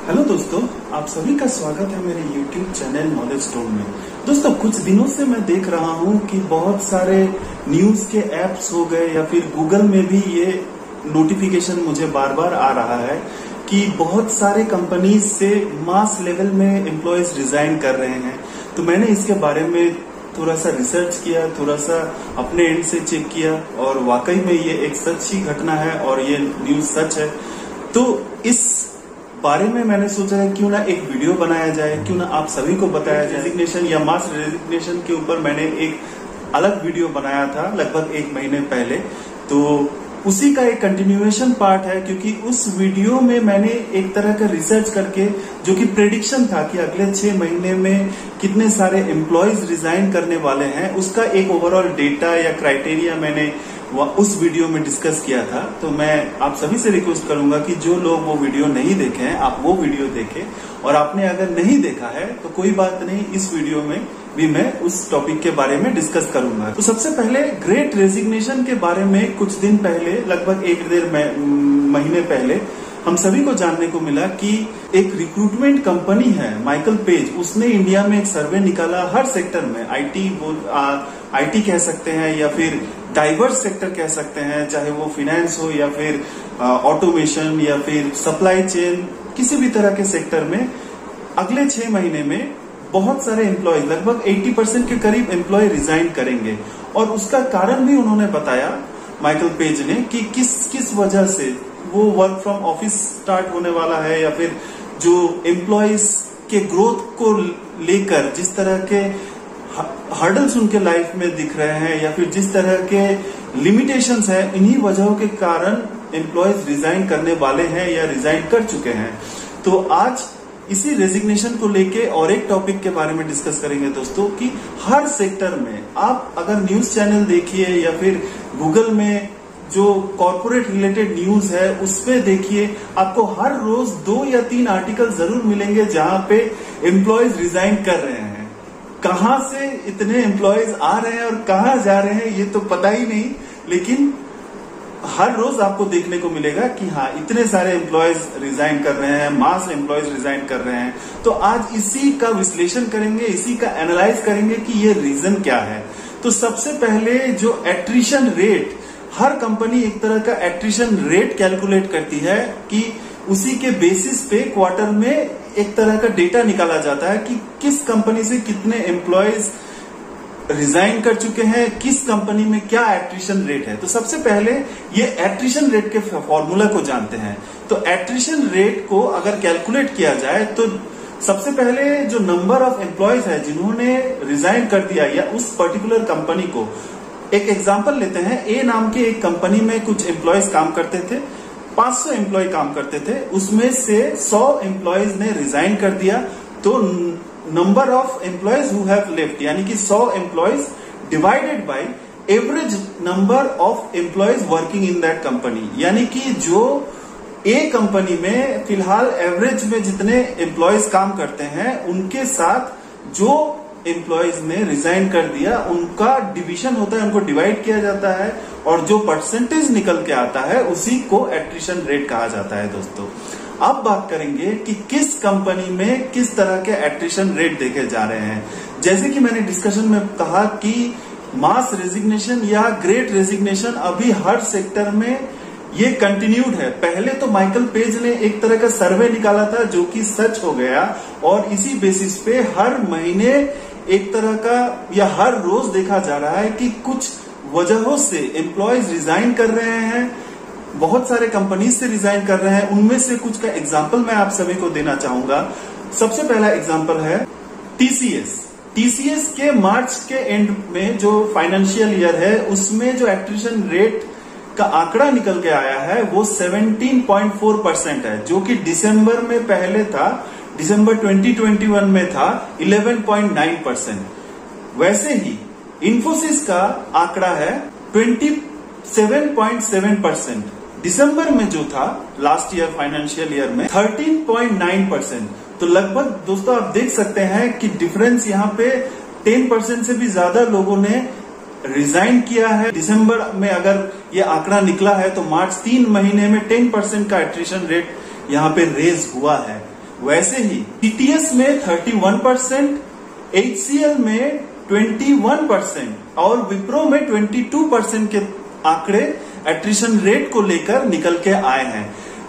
Hello दोस्तों, आप सभी का स्वागत है मेरे YouTube चैनल नॉलेज स्टोन में। दोस्तों, कुछ दिनों से मैं देख रहा हूं कि बहुत सारे न्यूज के एप्स हो गए या फिर गूगल में भी ये नोटिफिकेशन मुझे बार बार आ रहा है कि बहुत सारे कंपनीज से मास लेवल में एम्प्लॉयज रिजाइन कर रहे हैं। तो मैंने इसके बारे में थोड़ा सा रिसर्च किया, थोड़ा सा अपने एंड से चेक किया और वाकई में ये एक सच्ची घटना है और ये न्यूज सच है। तो इस बारे में मैंने सोचा है क्यों ना एक वीडियो बनाया जाए, क्यों ना आप सभी को बताया जाए। रेजिग्नेशन या मास रेजिग्नेशन के ऊपर मैंने एक अलग वीडियो बनाया था लगभग 1 महीने पहले, तो उसी का एक कंटिन्यूएशन पार्ट है, क्योंकि उस वीडियो में मैंने एक तरह का रिसर्च करके जो कि प्रेडिक्शन था कि अगले 6 महीने में कितने सारे एम्प्लॉयज रिजाइन करने वाले हैं, उसका एक ओवरऑल डेटा या क्राइटेरिया मैंने उस वीडियो में डिस्कस किया था। तो मैं आप सभी से रिक्वेस्ट करूंगा कि जो लोग वो वीडियो नहीं देखे हैं आप वो वीडियो देखें, और आपने अगर नहीं देखा है तो कोई बात नहीं, इस वीडियो में भी मैं उस टॉपिक के बारे में डिस्कस करूंगा। तो सबसे पहले ग्रेट रेजिग्नेशन के बारे में कुछ दिन पहले, लगभग 1-1.5 महीने पहले हम सभी को जानने को मिला कि एक रिक्रूटमेंट कंपनी है माइकल पेज, उसने इंडिया में एक सर्वे निकाला हर सेक्टर में, आईटी कह सकते हैं या फिर डाइवर्स सेक्टर कह सकते हैं, चाहे वो फाइनेंस हो या फिर ऑटोमेशन या फिर सप्लाई चेन, किसी भी तरह के सेक्टर में अगले 6 महीने में बहुत सारे एम्प्लॉय, लगभग 80% के करीब एम्प्लॉय रिजाइन करेंगे। और उसका कारण भी उन्होंने बताया माइकल पेज ने कि किस वजह से वो वर्क फ्रॉम ऑफिस स्टार्ट होने वाला है, या फिर जो एम्प्लॉयज के ग्रोथ को लेकर जिस तरह के हर्डल्स उनके लाइफ में दिख रहे हैं या फिर जिस तरह के लिमिटेशंस है, इन्हीं वजहों के कारण एम्प्लॉयज रिजाइन करने वाले हैं या रिजाइन कर चुके हैं। तो आज इसी रेजिग्नेशन को लेके और एक टॉपिक के बारे में डिस्कस करेंगे दोस्तों, कि हर सेक्टर में आप अगर न्यूज चैनल देखिए या फिर गूगल में जो कॉर्पोरेट रिलेटेड न्यूज है उसमें देखिए, आपको हर रोज 2 या 3 आर्टिकल जरूर मिलेंगे जहां पे एम्प्लॉयज रिजाइन कर रहे हैं। कहां से इतने एम्प्लॉयज आ रहे हैं और कहां जा रहे हैं ये तो पता ही नहीं, लेकिन हर रोज आपको देखने को मिलेगा कि हाँ, इतने सारे एम्प्लॉयज रिजाइन कर रहे हैं, मास एम्प्लॉयज रिजाइन कर रहे हैं। तो आज इसी का विश्लेषण करेंगे, इसी का एनालाइज करेंगे कि ये रीजन क्या है। तो सबसे पहले जो एट्रिशन रेट, हर कंपनी एक तरह का एट्रिशन रेट कैलकुलेट करती है कि उसी के बेसिस पे क्वार्टर में एक तरह का डेटा निकाला जाता है कि किस कंपनी से कितने एम्प्लॉयज रिजाइन कर चुके हैं, किस कंपनी में क्या एट्रिशन रेट है। तो सबसे पहले ये एट्रिशन रेट के फॉर्मूला को जानते हैं। तो एट्रिशन रेट को अगर कैलकुलेट किया जाए तो सबसे पहले जो नंबर ऑफ एम्प्लॉयज है जिन्होंने रिजाइन कर दिया या उस पर्टिकुलर कंपनी को, एक एग्जांपल लेते हैं, ए नाम के एक कंपनी में कुछ एम्प्लॉयज काम करते थे, 500 एम्प्लॉय काम करते थे, उसमें से 100 एम्प्लॉयज ने रिजाइन कर दिया। तो number of employees who have left, यानी कि 100 employees divided by average number of employees working in that company, यानी कि जो ए कंपनी में फिलहाल एवरेज में जितने एम्प्लॉयज काम करते हैं उनके साथ जो एम्प्लॉयज ने रिजाइन कर दिया उनका डिवीजन होता है, उनको डिवाइड किया जाता है और जो परसेंटेज निकल के आता है उसी को एट्रिशन रेट कहा जाता है। दोस्तों, अब बात करेंगे कि किस कंपनी में किस तरह के एट्रिशन रेट देखे जा रहे हैं। जैसे कि मैंने डिस्कशन में कहा कि मास रेजिग्नेशन या ग्रेट रेजिग्नेशन अभी हर सेक्टर में ये कंटिन्यूड है। पहले तो माइकल पेज ने एक तरह का सर्वे निकाला था जो कि सच हो गया, और इसी बेसिस पे हर महीने एक तरह का या हर रोज देखा जा रहा है कि कुछ वजहों से एम्प्लॉयज रिजाइन कर रहे हैं, बहुत सारे कंपनीज से रिजाइन कर रहे हैं। उनमें से कुछ का एग्जांपल मैं आप सभी को देना चाहूंगा। सबसे पहला एग्जांपल है टीसीएस के मार्च के एंड में जो फाइनेंशियल ईयर है उसमें जो एट्रिशन रेट का आंकड़ा निकल के आया है वो 17.4% है, जो कि दिसंबर में पहले था, दिसंबर 2021 में था 11.9%। वैसे ही इन्फोसिस का आंकड़ा है 27.7%, दिसंबर में जो था लास्ट ईयर फाइनेंशियल ईयर में 13.9%। तो लगभग दोस्तों आप देख सकते हैं कि डिफरेंस यहाँ पे 10% से भी ज्यादा लोगों ने रिजाइन किया है। दिसंबर में अगर ये आंकड़ा निकला है तो मार्च 3 महीने में 10% का एट्रिशन रेट यहाँ पे रेज हुआ है। वैसे ही TTS में 31%, HCL में 21% और विप्रो में 22% के आंकड़े एट्रिशन रेट को लेकर निकल के आए हैं।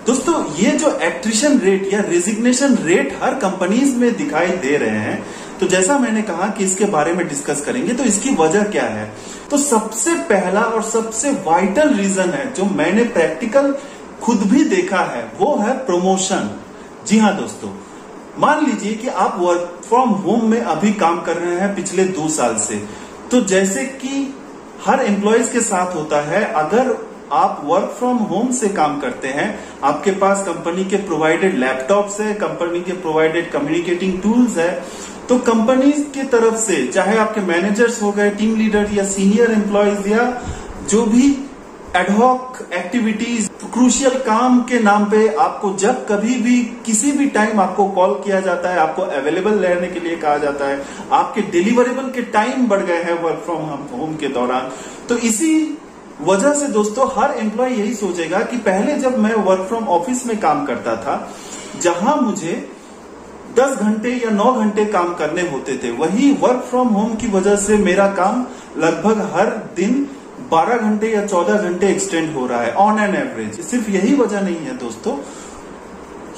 दोस्तों, ये जो एट्रिशन रेट या रेजिग्नेशन रेट हर कंपनीज में दिखाई दे रहे हैं, तो जैसा मैंने कहा कि इसके बारे में डिस्कस करेंगे। तो इसकी वजह क्या है? तो सबसे पहला और सबसे वाइटल रीजन है, जो मैंने प्रैक्टिकल खुद भी देखा है, वो है प्रमोशन। जी हाँ दोस्तों, मान लीजिए कि आप वर्क फ्रॉम होम में अभी काम कर रहे हैं पिछले 2 साल से। तो जैसे कि हर एम्प्लॉयज के साथ होता है, अगर आप वर्क फ्रॉम होम से काम करते हैं, आपके पास कंपनी के प्रोवाइडेड लैपटॉप्स है, कंपनी के प्रोवाइडेड कम्युनिकेटिंग टूल्स है, तो कंपनी की तरफ से चाहे आपके मैनेजर्स हो गए, टीम लीडर या सीनियर एम्प्लॉयज या जो भी एडहॉक एक्टिविटीज, क्रूशियल काम के नाम पे आपको जब कभी भी किसी भी टाइम आपको कॉल किया जाता है, आपको अवेलेबल रहने के लिए कहा जाता है, आपके डिलीवरेबल के टाइम बढ़ गए हैं वर्क फ्रॉम होम के दौरान। तो इसी वजह से दोस्तों हर एम्प्लॉय यही सोचेगा कि पहले जब मैं वर्क फ्रॉम ऑफिस में काम करता था, जहां मुझे 10 घंटे या 9 घंटे काम करने होते थे, वही वर्क फ्रॉम होम की वजह से मेरा काम लगभग हर दिन 12 घंटे या 14 घंटे एक्सटेंड हो रहा है ऑन एन एवरेज। सिर्फ यही वजह नहीं है दोस्तों,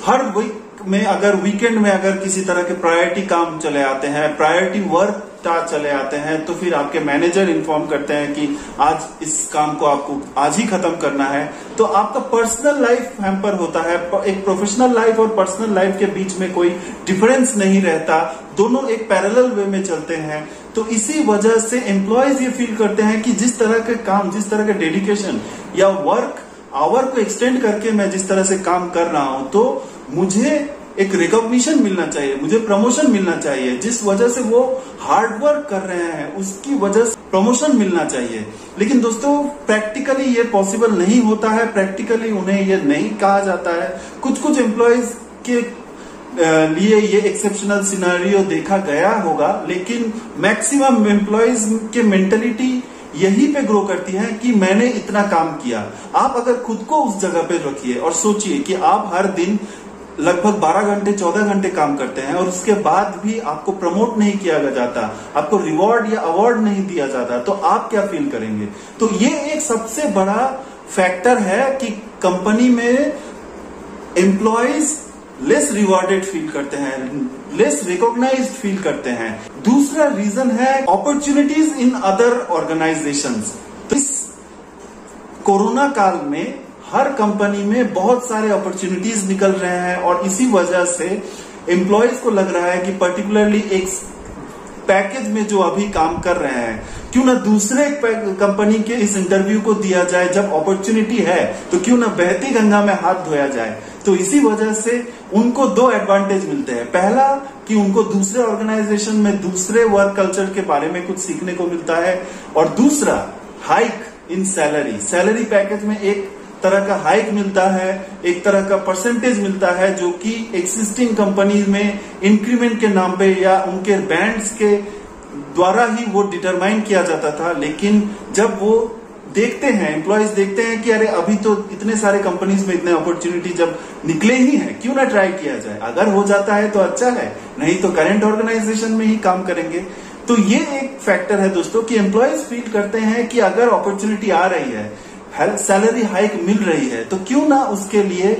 हर वीक में अगर वीकेंड में अगर किसी तरह के प्रायोरिटी काम चले आते हैं, प्रायोरिटी वर्क चले आते हैं, तो फिर आपके मैनेजर इन्फॉर्म करते हैं कि आज इस काम को आपको आज ही खत्म करना है, तो आपका पर्सनल लाइफ हैम्पर होता है। एक प्रोफेशनल लाइफ और पर्सनल लाइफ के बीच में कोई डिफरेंस नहीं रहता, दोनों एक पैरेलल वे में चलते हैं। तो इसी वजह से एम्प्लॉयज ये फील करते हैं कि जिस तरह के काम, जिस तरह के डेडिकेशन या वर्क आवर को एक्सटेंड करके मैं जिस तरह से काम कर रहा हूं, तो मुझे एक रिकॉग्निशन मिलना चाहिए, मुझे प्रमोशन मिलना चाहिए। जिस वजह से वो हार्ड वर्क कर रहे हैं उसकी वजह से प्रमोशन मिलना चाहिए। लेकिन दोस्तों प्रैक्टिकली ये पॉसिबल नहीं होता है, प्रैक्टिकली उन्हें ये नहीं कहा जाता है। कुछ एम्प्लॉयज के लिए ये एक्सेप्शनल सिनेरियो देखा गया होगा, लेकिन मैक्सिमम एम्प्लॉयज के मेंटेलिटी यही पे ग्रो करती है कि मैंने इतना काम किया। आप अगर खुद को उस जगह पे रखिए और सोचिए कि आप हर दिन लगभग 12 घंटे 14 घंटे काम करते हैं और उसके बाद भी आपको प्रमोट नहीं किया जाता, आपको रिवॉर्ड या अवार्ड नहीं दिया जाता, तो आप क्या फील करेंगे? तो ये एक सबसे बड़ा फैक्टर है कि कंपनी में एम्प्लॉयज लेस रिवॉर्डेड फील करते हैं, लेस रिकॉग्नाइज्ड फील करते हैं। दूसरा रीजन है अपॉर्चुनिटीज इन अदर ऑर्गेनाइजेशंस। तो इस कोरोना काल में हर कंपनी में बहुत सारे अपॉर्चुनिटीज निकल रहे हैं और इसी वजह से एम्प्लॉयज को लग रहा है कि पर्टिकुलरली एक पैकेज में जो अभी काम कर रहे हैं, क्यों ना दूसरे कंपनी के इस इंटरव्यू को दिया जाए। जब अपॉर्चुनिटी है तो क्यों ना बहती गंगा में हाथ धोया जाए। तो इसी वजह से उनको 2 एडवांटेज मिलते हैं। पहला कि उनको दूसरे ऑर्गेनाइजेशन में दूसरे वर्क कल्चर के बारे में कुछ सीखने को मिलता है, और दूसरा hike in salary. Salary package में एक तरह का हाइक मिलता है, एक तरह का परसेंटेज मिलता है, जो कि एक्सिस्टिंग कंपनी में इंक्रीमेंट के नाम पे या उनके बैंड्स के द्वारा ही वो डिटरमाइन किया जाता था। लेकिन जब वो देखते हैं, एम्प्लॉयज देखते हैं कि अरे अभी तो इतने सारे कंपनीज में इतने अपॉर्चुनिटी जब निकले ही हैं, क्यों ना ट्राई किया जाए। अगर हो जाता है तो अच्छा है, नहीं तो करेंट ऑर्गेनाइजेशन में ही काम करेंगे। तो ये एक फैक्टर है दोस्तों कि एम्प्लॉयज फील करते हैं कि अगर अपॉर्चुनिटी आ रही है, सैलरी हाइक मिल रही है, तो क्यों ना उसके लिए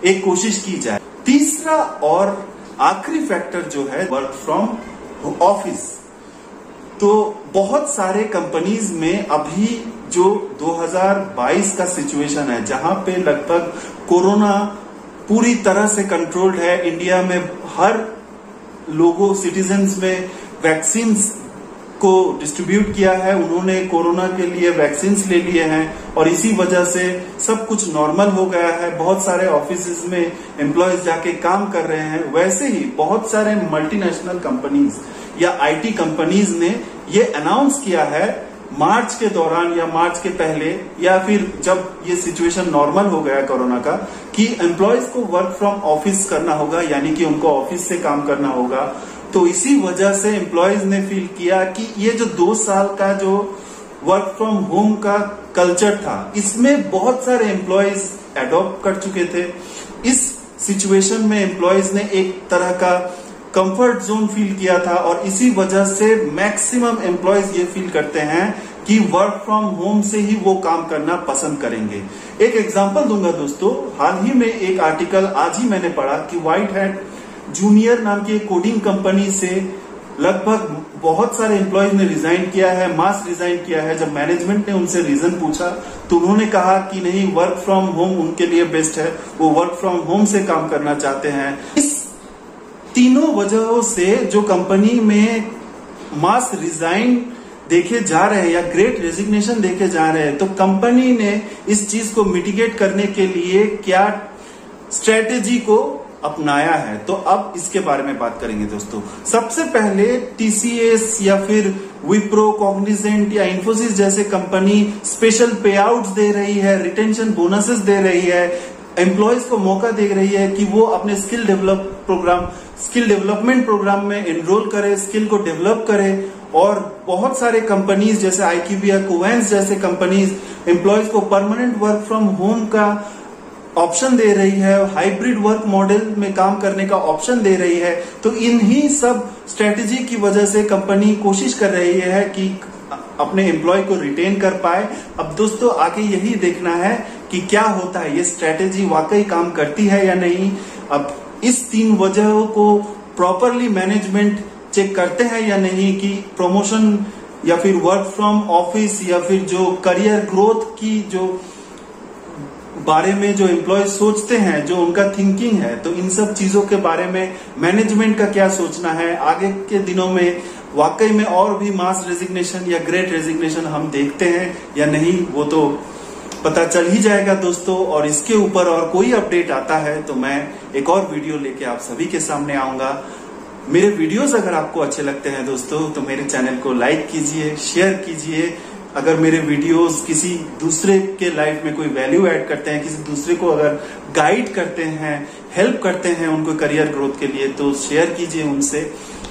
एक कोशिश की जाए। तीसरा और आखिरी फैक्टर जो है वर्क फ्रॉम ऑफिस। तो बहुत सारे कंपनीज में अभी जो 2022 का सिचुएशन है, जहां पे लगभग कोरोना पूरी तरह से कंट्रोल्ड है, इंडिया में हर लोगों सिटीजन्स में वैक्सीन को डिस्ट्रीब्यूट किया है, उन्होंने कोरोना के लिए वैक्सीन ले लिए हैं और इसी वजह से सब कुछ नॉर्मल हो गया है। बहुत सारे ऑफिसेज में एम्प्लॉयज जाके काम कर रहे हैं। वैसे ही बहुत सारे मल्टीनेशनल कंपनीज या आईटी कंपनीज ने ये अनाउंस किया है मार्च के दौरान या मार्च के पहले या फिर जब ये सिचुएशन नॉर्मल हो गया कोरोना का, कि एम्प्लॉयज को वर्क फ्रॉम ऑफिस करना होगा, यानी कि उनको ऑफिस से काम करना होगा। तो इसी वजह से एम्प्लॉयज ने फील किया कि ये जो 2 साल का जो वर्क फ्रॉम होम का कल्चर था, इसमें बहुत सारे एम्प्लॉयज एडॉप्ट कर चुके थे। इस सिचुएशन में एम्प्लॉयज ने एक तरह का कंफर्ट जोन फील किया था और इसी वजह से मैक्सिमम एम्प्लॉयज ये फील करते हैं कि वर्क फ्रॉम होम से ही वो काम करना पसंद करेंगे। एक एग्जांपल दूंगा दोस्तों, हाल ही में एक आर्टिकल आज ही मैंने पढ़ा कि व्हाइट हैट जूनियर नाम की एक कोडिंग कंपनी से लगभग बहुत सारे एम्प्लॉयज ने रिजाइन किया है, मास रिजाइन किया है। जब मैनेजमेंट ने उनसे रीजन पूछा तो उन्होंने कहा कि नहीं, वर्क फ्रॉम होम उनके लिए बेस्ट है, वो वर्क फ्रॉम होम से काम करना चाहते हैं। इस तीनों वजहों से जो कंपनी में मास रिजाइन देखे जा रहे हैं या ग्रेट रेजिग्नेशन देखे जा रहे हैं, तो कंपनी ने इस चीज को मिटिगेट करने के लिए क्या स्ट्रेटेजी को अपनाया है, तो अब इसके बारे में बात करेंगे दोस्तों। सबसे पहले टीसीएस या फिर विप्रो, कॉग्निजेंट या इन्फोसिस जैसे कंपनी स्पेशल पे आउट्स दे रही है, रिटेंशन बोनसेस दे रही है, एम्प्लॉयज को मौका दे रही है कि वो अपने स्किल डेवलपमेंट प्रोग्राम में एनरोल करे, स्किल को डेवलप करे। और बहुत सारे कंपनीज जैसे आईक्यूबिया, कोवेंस जैसे कंपनीज एम्प्लॉयज को परमानेंट वर्क फ्रॉम होम का ऑप्शन दे रही है, हाइब्रिड वर्क मॉडल में काम करने का ऑप्शन दे रही है। तो इन्हीं सब स्ट्रेटेजी की वजह से कंपनी कोशिश कर रही है कि अपने एम्प्लॉय को रिटेन कर पाए। अब दोस्तों आगे यही देखना है कि क्या होता है, ये स्ट्रेटेजी वाकई काम करती है या नहीं। अब इस तीन वजहों को प्रॉपरली मैनेजमेंट चेक करते हैं या नहीं कि प्रमोशन या फिर वर्क फ्रॉम ऑफिस या फिर जो करियर ग्रोथ की जो बारे में जो एम्प्लॉय सोचते हैं, जो उनका थिंकिंग है, तो इन सब चीजों के बारे में मैनेजमेंट का क्या सोचना है। आगे के दिनों में वाकई में और भी मास रेजिग्नेशन या ग्रेट रेजिग्नेशन हम देखते हैं या नहीं, वो तो पता चल ही जाएगा दोस्तों। और इसके ऊपर और कोई अपडेट आता है तो मैं एक और वीडियो लेके आप सभी के सामने आऊंगा। मेरे वीडियोस अगर आपको अच्छे लगते हैं दोस्तों तो मेरे चैनल को लाइक कीजिए, शेयर कीजिए। अगर मेरे वीडियोस किसी दूसरे के लाइफ में कोई वैल्यू ऐड करते हैं, किसी दूसरे को अगर गाइड करते हैं, हेल्प करते हैं उनको करियर ग्रोथ के लिए, तो शेयर कीजिए उनसे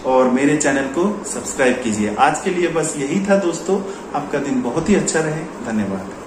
और मेरे चैनल को सब्सक्राइब कीजिए। आज के लिए बस यही था दोस्तों। आपका दिन बहुत ही अच्छा रहे। धन्यवाद।